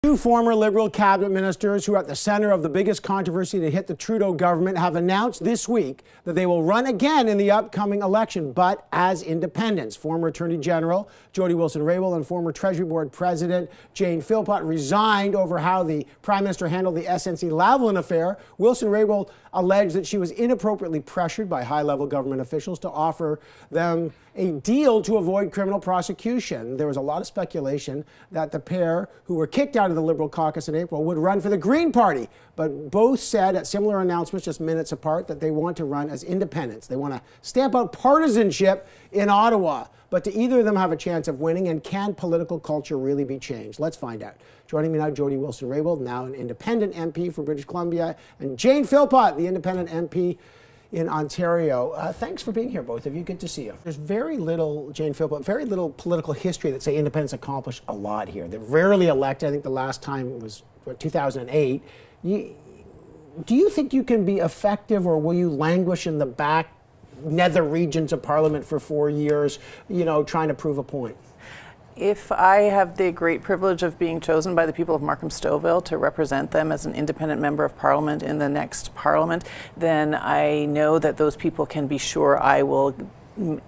Two former Liberal cabinet ministers who are at the center of the biggest controversy to hit the Trudeau government have announced this week that they will run again in the upcoming election, but as independents. Former Attorney General Jody Wilson-Raybould and former Treasury Board President Jane Philpott resigned over how the Prime Minister handled the SNC-Lavalin affair. Wilson-Raybould alleged that she was inappropriately pressured by high-level government officials to offer them a deal to avoid criminal prosecution. There was a lot of speculation that the pair, who were kicked out of the Liberal caucus in April, would run for the Green Party. But both said at similar announcements just minutes apart that they want to run as independents. They want to stamp out partisanship in Ottawa. But do either of them have a chance of winning, and can political culture really be changed? Let's find out. Joining me now, Jody Wilson-Raybould, now an independent MP for British Columbia, and Jane Philpott, the independent MP in Ontario. Thanks for being here, both of you. Good to see you. There's very little, Jane Philpott, very little political history that say independents accomplished a lot here. They're rarely elected. I think the last time was 2008. Do you think you can be effective, or will you languish in the back nether regions of Parliament for 4 years, trying to prove a point? If I have the great privilege of being chosen by the people of Markham-Stouffville to represent them as an independent member of Parliament in the next Parliament, then I know that those people can be sure I will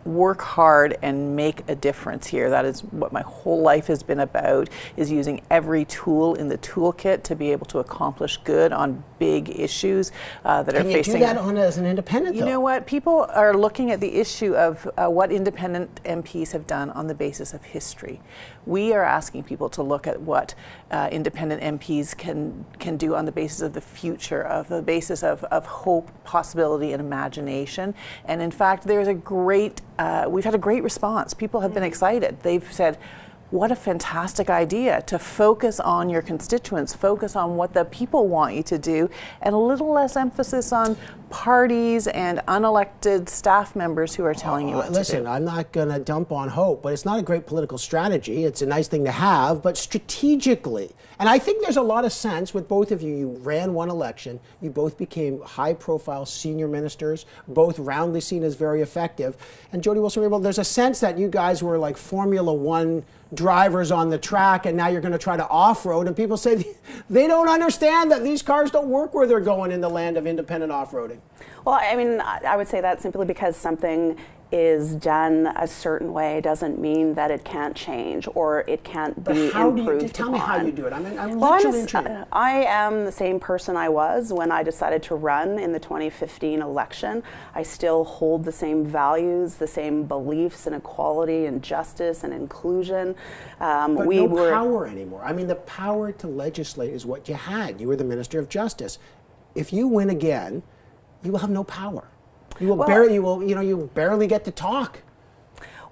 work hard and make a difference here. That is what my whole life has been about, is using every tool in the toolkit to be able to accomplish good on big issues that are facing. Can you do that as an independent, though? You know what? People are looking at the issue of what independent MPs have done on the basis of history. We are asking people to look at what independent MPs can do on the basis of the future, of the basis of hope, possibility, and imagination. And in fact, there's a we've had a great response. People have been excited. They've said, what a fantastic idea to focus on your constituents, focus on what the people want you to do, and a little less emphasis on parties and unelected staff members who are telling you what to do. Listen, I'm not going to dump on hope, but it's not a great political strategy. It's a nice thing to have, but strategically. And I think there's a lot of sense with both of you. You ran one election. You both became high-profile senior ministers, both roundly seen as very effective. And Jody Wilson-Raybould, there's a sense that you guys were like Formula One drivers on the track, and now you're going to try to off-road, and people say they don't understand that these cars don't work where they're going in the land of independent off-roading. Well, I mean, I would say that simply because something is done a certain way doesn't mean that it can't change or it can't be improved Tell me how you do it. I'm well, literally intrigued. I am the same person I was when I decided to run in the 2015 election. I still hold the same values, the same beliefs in equality and justice and inclusion. But no power anymore. I mean, the power to legislate is what you had. You were the Minister of Justice. If you win again, you will have no power. You will barely get to talk.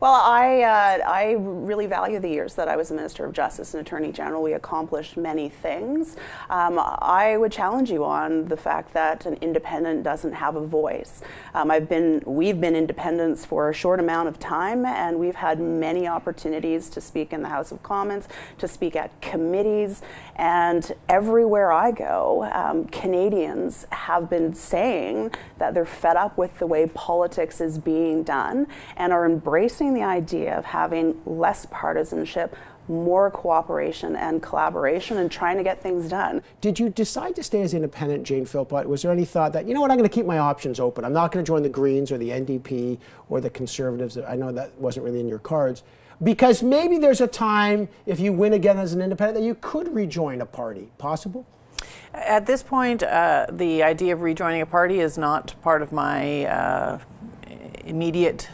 Well, I really value the years that I was the Minister of Justice and Attorney General. We accomplished many things. I would challenge you on the fact that an independent doesn't have a voice. We've been independents for a short amount of time, and we've had many opportunities to speak in the House of Commons, to speak at committees, and everywhere I go, Canadians have been saying that they're fed up with the way politics is being done and are embracing the idea of having less partisanship, more cooperation and collaboration, and trying to get things done. Did you decide to stay as independent, Jane Philpott? Was there any thought that, I'm going to keep my options open. I'm not going to join the Greens or the NDP or the Conservatives. I know that wasn't really in your cards. Because maybe there's a time, if you win again as an independent, that you could rejoin a party. Possible? At this point, the idea of rejoining a party is not part of my immediate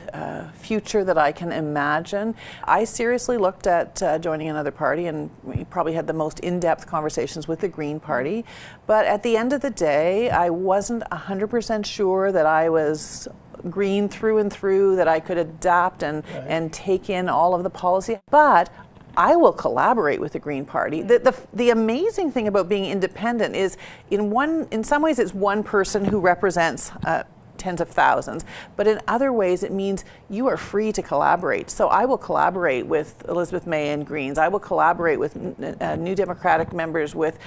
future that I can imagine. I seriously looked at joining another party, and we probably had the most in-depth conversations with the Green Party. But at the end of the day, I wasn't 100% sure that I was green through and through, that I could adapt and take in all of the policy. But I will collaborate with the Green Party. The amazing thing about being independent is, in some ways, it's one person who represents tens of thousands, but in other ways it means you are free to collaborate. So I will collaborate with Elizabeth May and Greens. I will collaborate with New Democratic members, with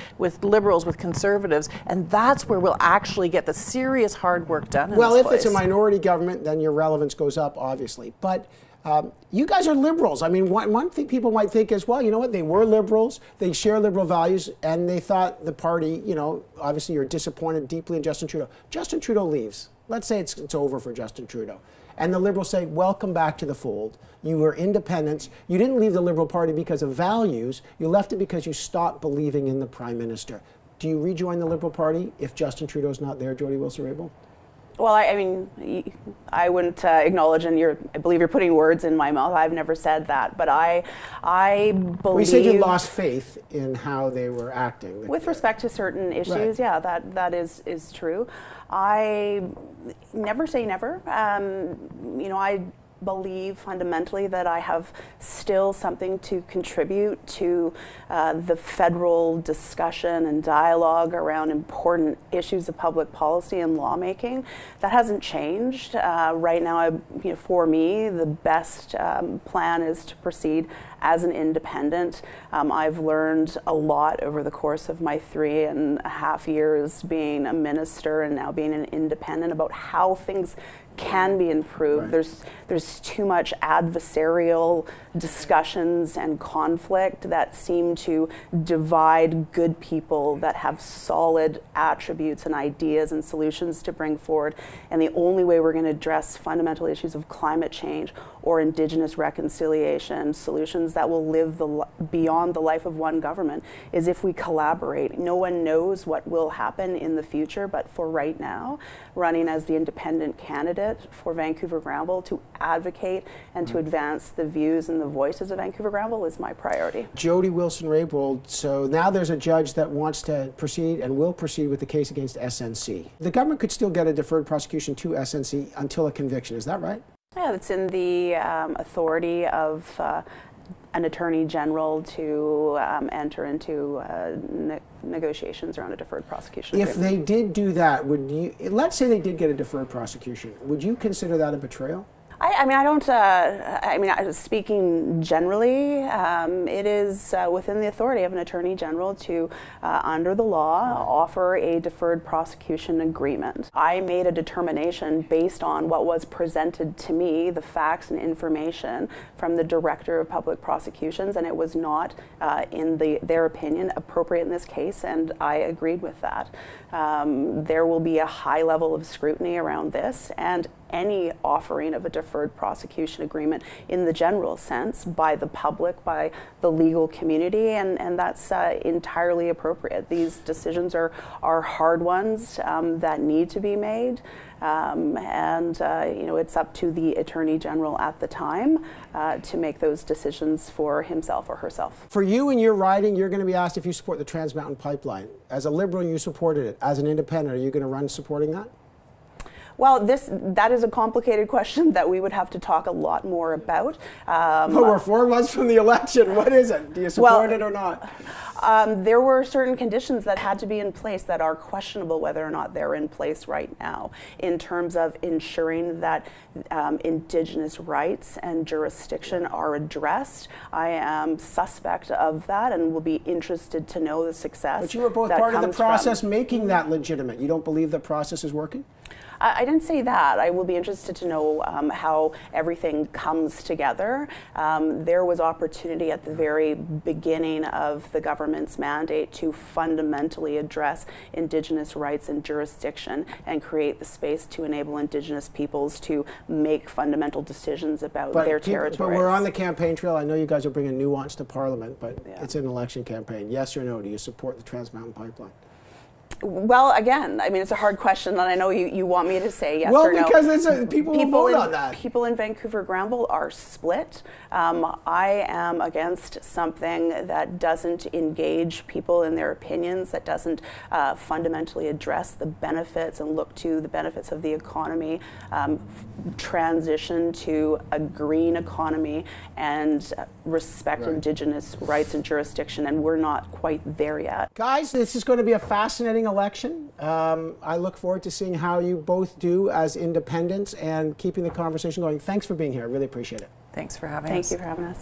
Liberals, with Conservatives, and that's where we'll actually get the serious hard work done in this place. Well, if it's a minority government, then your relevance goes up, obviously. But You guys are liberals. I mean, one thing people might think is, well, you know what, they were liberals, they share liberal values, and they thought the party, you know, obviously you're disappointed deeply in Justin Trudeau. Justin Trudeau leaves. Let's say it's over for Justin Trudeau. And the Liberals say, welcome back to the fold. You were independents. You didn't leave the Liberal Party because of values. You left it because you stopped believing in the Prime Minister. Do you rejoin the Liberal Party if Justin Trudeau's not there, Jody Wilson-Raybould? Well, I mean, I wouldn't acknowledge, and I believe you're putting words in my mouth. I've never said that, but I believe. We said you lost faith in how they were acting. With respect to certain issues, right. Yeah, that is true. I never say never. You know, I believe fundamentally that I have still something to contribute to the federal discussion and dialogue around important issues of public policy and lawmaking. That hasn't changed. Right now, for me, the best plan is to proceed as an independent. I've learned a lot over the course of my 3.5 years being a minister and now being an independent about how things can be improved. Right. There's too much adversarial discussions and conflict that seem to divide good people that have solid attributes and ideas and solutions to bring forward. And the only way we're going to address fundamental issues of climate change or Indigenous reconciliation, solutions that will live beyond the life of one government, is if we collaborate. No one knows what will happen in the future, but for right now, running as the independent candidate for Vancouver Granville to advocate and to advance the views and the voices of Vancouver Granville is my priority. Jody Wilson-Raybould, so now there's a judge that wants to proceed and will proceed with the case against SNC. The government could still get a deferred prosecution to SNC until a conviction, is that right? Yeah, it's in the authority of an attorney general to enter into negotiations around a deferred prosecution. If they did do that, would you, let's say they did get a deferred prosecution, would you consider that a betrayal? I mean, speaking generally, it is within the authority of an attorney general to, under the law, offer a deferred prosecution agreement. I made a determination based on what was presented to me, the facts and information from the Director of Public Prosecutions, and it was not, in their opinion, appropriate in this case, and I agreed with that. There will be a high level of scrutiny around this, and any offering of a deferred prosecution agreement in the general sense by the public, by the legal community, and that's entirely appropriate. These decisions are hard ones that need to be made, and it's up to the Attorney General at the time to make those decisions for himself or herself. For you in your riding, you're going to be asked if you support the Trans Mountain Pipeline. As a Liberal, you supported it. As an independent, are you going to run supporting that? Well, that is a complicated question that we would have to talk a lot more about. But we're 4 months from the election. What is it? Do you support it or not? There were certain conditions that had to be in place that are questionable whether or not they're in place right now in terms of ensuring that Indigenous rights and jurisdiction are addressed. I am suspect of that and will be interested to know the success. But you were both part of the process making that legitimate. You don't believe the process is working? I didn't say that. I will be interested to know how everything comes together. There was opportunity at the very beginning of the government's mandate to fundamentally address Indigenous rights and jurisdiction and create the space to enable Indigenous peoples to make fundamental decisions about their territories. But we're on the campaign trail. I know you guys are bringing nuance to Parliament, but it's an election campaign. Yes or no, do you support the Trans Mountain Pipeline? Well, again, I mean, it's a hard question, and I know you want me to say yes or no. Well, because people will vote on that. People in Vancouver Granville are split. I am against something that doesn't engage people in their opinions, that doesn't fundamentally address the benefits and look to the benefits of the economy, transition to a green economy, and respect Indigenous rights and jurisdiction, and we're not quite there yet. Guys, this is going to be a fascinating election. I look forward to seeing how you both do as independents and keeping the conversation going. Thanks for being here. I really appreciate it. Thanks for having us. Thank you for having us.